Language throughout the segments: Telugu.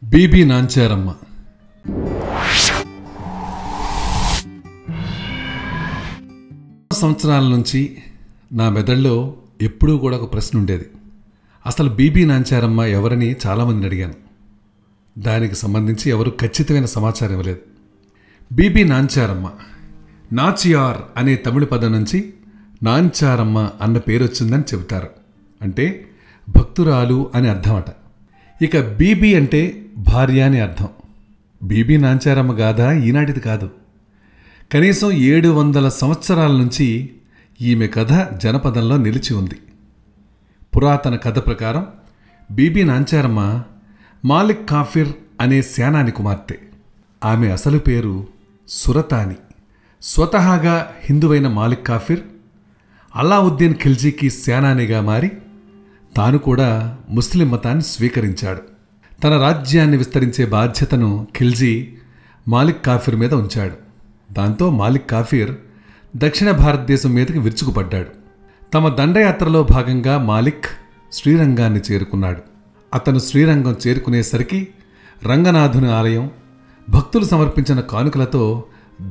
బీబీ నాంచారమ్మ. సంవత్సరాల నుంచి నా మెదడులో ఎప్పుడూ కూడా ఒక ప్రశ్న ఉండేది. అసలు బీబీ నాంచారమ్మ ఎవరని చాలామందిని అడిగాను. దానికి సంబంధించి ఎవరు ఖచ్చితమైన సమాచారం ఇవ్వలేదు. బీబీ నాంచారమ్మ, నాచియార్ అనే తమిళ పదం నుంచి నాంచారమ్మ అన్న పేరు వచ్చిందని చెబుతారు. అంటే భక్తురాలు అని అర్థమట. ఇక బీబీ అంటే భార్య అని అర్థం. బీబీ నాంచారమ్మ గాథ ఈనాటిది కాదు. కనీసం 700 సంవత్సరాల నుంచి ఈమె కథ జనపదంలో నిలిచి ఉంది. పురాతన కథ ప్రకారం బీబీ నాంచారమ్మ మాలిక్ కాఫిర్ అనే సేనాని కుమార్తె. ఆమె అసలు పేరు సురతాని. స్వతహాగా హిందువైన మాలిక్ కాఫిర్ అలావుద్దీన్ ఖిల్జీకి సేనానిగా మారి తాను కూడా ముస్లిం మతాన్ని స్వీకరించాడు. తన రాజ్యాన్ని విస్తరించే బాధ్యతను ఖిల్జీ మాలిక్ కాఫిర్ మీద ఉంచాడు. దాంతో మాలిక్ కాఫిర్ దక్షిణ భారతదేశం మీదకి విరుచుకుపడ్డాడు. తమ దండయాత్రలో భాగంగా మాలిక్ శ్రీరంగాన్ని చేరుకున్నాడు. అతను శ్రీరంగం చేరుకునేసరికి రంగనాథుని ఆలయం భక్తులు సమర్పించిన కానుకలతో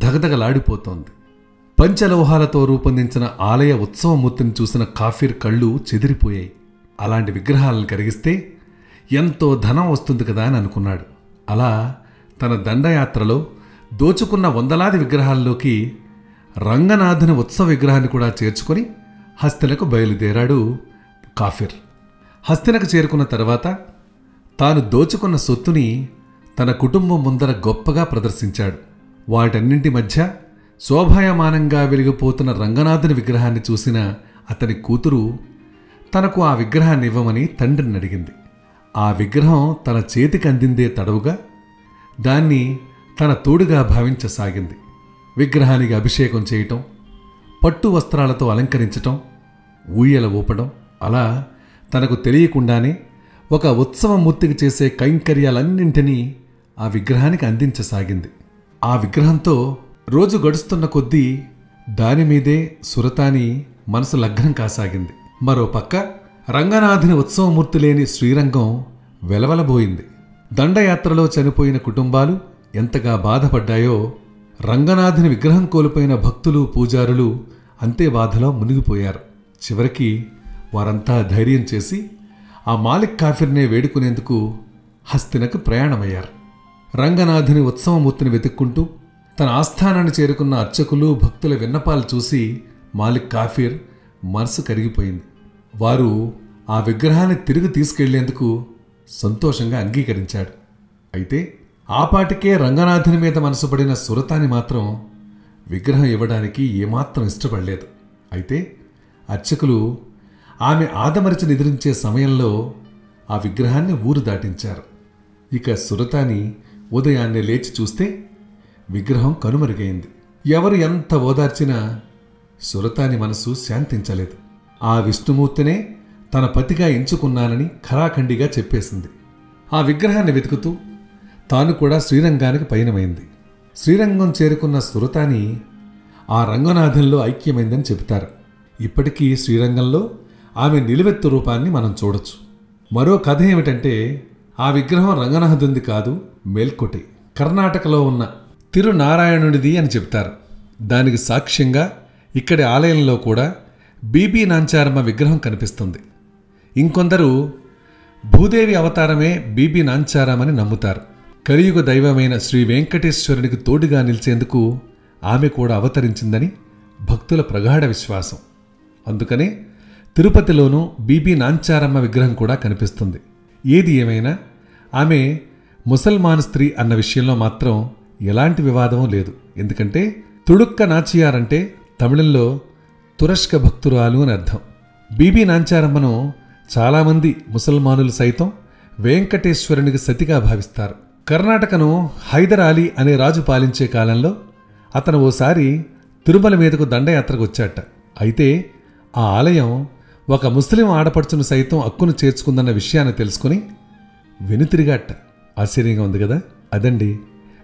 దగదగలాడిపోతోంది. పంచలోహాలతో రూపొందించిన ఆలయ ఉత్సవమూర్తిని చూసిన కాఫిర్ కళ్ళు చెదిరిపోయాయి. అలాంటి విగ్రహాలను కరిగిస్తే ఎంతో ధనం వస్తుంది కదా అని అనుకున్నాడు. అలా తన దండయాత్రలో దోచుకున్న వందలాది విగ్రహాల్లోకి రంగనాథుని ఉత్సవ విగ్రహాన్ని కూడా చేర్చుకొని హస్తినకు బయలుదేరాడు కాఫిర్. హస్తినకు చేరుకున్న తర్వాత తాను దోచుకున్న సొత్తుని తన కుటుంబం ముందర గొప్పగా ప్రదర్శించాడు. వాటన్నింటి మధ్య శోభాయమానంగా వెలిగిపోతున్న రంగనాథుని విగ్రహాన్ని చూసిన అతని కూతురు తనకు ఆ విగ్రహాన్ని ఇవ్వమని తండ్రిని అడిగింది. ఆ విగ్రహం తన చేతికి అందిందే తడవుగా దాన్ని తన తోడుగా భావించసాగింది. విగ్రహానికి అభిషేకం చేయటం, పట్టు వస్త్రాలతో అలంకరించటం, ఊయల ఊపడం, అలా తనకు తెలియకుండానే ఒక ఉత్సవమూర్తికి చేసే కైంకర్యాలన్నింటినీ ఆ విగ్రహానికి అందించసాగింది. ఆ విగ్రహంతో రోజు గడుస్తున్న కొద్దీ దానిమీదే సురతాని మనసు లగ్నం కాసాగింది. మరోపక్క రంగనాథుని ఉత్సవమూర్తి లేని శ్రీరంగం వెలవలబోయింది. దండయాత్రలో చనిపోయిన కుటుంబాలు ఎంతగా బాధపడ్డాయో రంగనాథుని విగ్రహం కోల్పోయిన భక్తులు పూజారులు అంతే బాధలో మునిగిపోయారు. చివరికి వారంతా ధైర్యం చేసి ఆ మాలిక్ కాఫిర్నే వేడుకునేందుకు హస్తినకు ప్రయాణమయ్యారు. రంగనాథుని ఉత్సవమూర్తిని వెతుక్కుంటూ తన ఆస్థానాన్ని చేరుకున్న అర్చకులు భక్తుల విన్నపాలు చూసి మాలిక్ కాఫిర్ మనసు కరిగిపోయింది. వారు ఆ విగ్రహాన్ని తిరిగి తీసుకెళ్లేందుకు సంతోషంగా అంగీకరించాడు. అయితే ఆపాటికే రంగనాథుని మీద మనసు పడిన సురతాని మాత్రం విగ్రహం ఇవ్వడానికి ఏమాత్రం ఇష్టపడలేదు. అయితే అర్చకులు ఆమె ఆదమరిచి నిద్రించే సమయంలో ఆ విగ్రహాన్ని ఊరు దాటించారు. ఇక సురతాని ఉదయాన్నే లేచి చూస్తే విగ్రహం కనుమరుగైంది. ఎవరు ఎంత ఓదార్చినా సురతాని మనసు శాంతించలేదు. ఆ విష్ణుమూర్తినే తన పతిగా ఎంచుకున్నానని ఖరాఖండిగా చెప్పేసింది. ఆ విగ్రహాన్ని వెతుకుతూ తాను కూడా శ్రీరంగానికి పయనమైంది. శ్రీరంగం చేరుకున్న సురతాని ఆ రంగనాథంలో ఐక్యమైందని చెబుతారు. ఇప్పటికీ శ్రీరంగంలో ఆమె నిలువెత్తు రూపాన్ని మనం చూడొచ్చు. మరో కథ ఏమిటంటే ఆ విగ్రహం రంగనాథునిది కాదు, మేల్కోటె కర్ణాటకలో ఉన్న తిరునారాయణునిది అని చెప్తారు. దానికి సాక్ష్యంగా ఇక్కడి ఆలయంలో కూడా బీబీ నాంచారమ్మ విగ్రహం కనిపిస్తుంది. ఇంకొందరు భూదేవి అవతారమే బీబీ నాంచారమ్మని నమ్ముతారు. కలియుగ దైవమైన శ్రీ వెంకటేశ్వరునికి తోడుగా నిలిచేందుకు ఆమె కూడా అవతరించిందని భక్తుల ప్రగాఢ విశ్వాసం. అందుకనే తిరుపతిలోనూ బీబీ నాంచారమ్మ విగ్రహం కూడా కనిపిస్తుంది. ఏది ఏమైనా ఆమె ముసల్మాన్ స్త్రీ అన్న విషయంలో మాత్రం ఎలాంటి వివాదమూ లేదు. ఎందుకంటే తుడుక్క నాచియార్ అంటే తమిళంలో తురష్క భక్తురాలు అని అర్థం. బీబీ నాంచారమ్మను చాలామంది ముసల్మానులు సైతం వెంకటేశ్వరునికి సతిగా భావిస్తారు. కర్ణాటకను హైదర్ అలీ అనే రాజు పాలించే కాలంలో అతను ఓసారి తిరుమల మీదకు దండయాత్రకు వచ్చాట. అయితే ఆ ఆలయం ఒక ముస్లిం ఆడపడుచును సైతం అక్కును చేర్చుకుందన్న విషయాన్ని తెలుసుకుని వెనుతిరిగాట. ఆశ్చర్యంగా ఉంది కదా. అదండి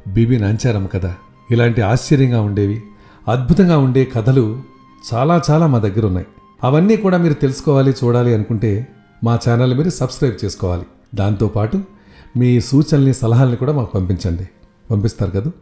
బీబీ నాంచారమ్మ కథ. ఇలాంటి ఆశ్చర్యంగా ఉండేవి, అద్భుతంగా ఉండే కథలు చాలా మా దగ్గర ఉన్నాయి. అవన్నీ కూడా మీరు తెలుసుకోవాలి, చూడాలి అనుకుంటే మా ఛానల్ మీరు సబ్స్క్రైబ్ చేసుకోవాలి. దాంతోపాటు మీ సూచనల్ని సలహాలని కూడా మాకు పంపించండి. పంపిస్తారు కదా?